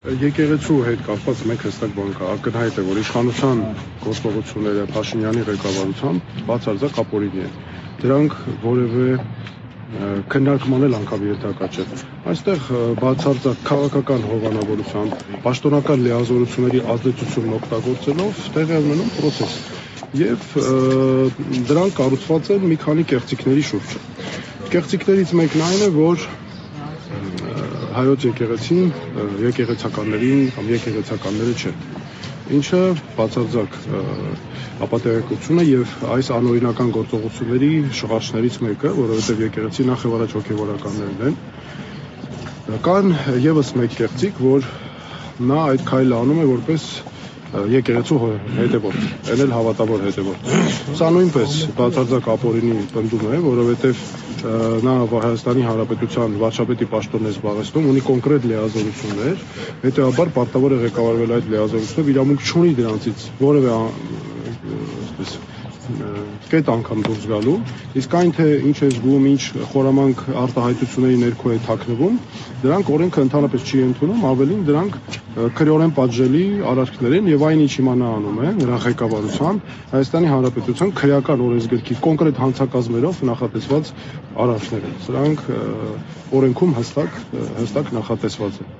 Եկեղեցու հետ կապված մեկ հստակ բան կա, ակնհայտ է, որ իշխանության գործողությունները Փաշինյանի ղեկավարությամբ բացարձակ ապօրինի են։ Դրանք որևէ քննարկման էլ անգամ ենթակա չէ։ Այստեղ բացարձակ քաղաքական հովանավորությամբ, պաշտոնական լիազորությունների ազդեցությունն օգտագործելով տեղի է ունենում պրոցես։ Եվ դրանք կառուցված են մի քանի կեղծիքների շուրջ։ Կեղծիքներից մեկն այն է, որ հայոց եկեղեցին եկեղեցականներին կամ եկեղեցականները չեն, ինչը բացարձակ ապատեղեկություն է եւ այս անօրինական գործողությունների շղարշներից մեկը, որովհետեւ եկեղեցի նախ եւ առաջ հոգեվորականներն են, կան եւս մեկ կեղծիք, որ նա այդ քայլը անում է որպես եկեղեցու հետևորդ, այն էլ հավատավոր հետևորդ։ Սա նույնպես բացարձակ ապօրինի պնդում է, որովհետեւ նա Հայաստանի Հանրապետության վարչապետի պաշտոնն է զբաղեցնում, ունի կոնկրետ լիազորություններ, հետեւաբար պարտավոր է ղեկավարվել այդ լիազորությունով, իրավունք չունի դրանցից որևէ կետ անգամ դուրս գալու, իսկ այն թե ինչ է զգում, ինչ խորամանկ արտահայտությունների ներքո է թաքնվում, դրանք օրենքը ընդհանրապես չի ընդունում, ավելին դրանք քրեորեն պատժելի արարքներ են եւ այն ինչ հիմա նա անում է նրա ղեկավարությամբ Հայաստանի Հանրապետության քրեական օրենսգրքի կոնկրետ հանցակազմերով նախատեսված արարքներ են։ Սրանք օրենքում հստակ նախատեսված են։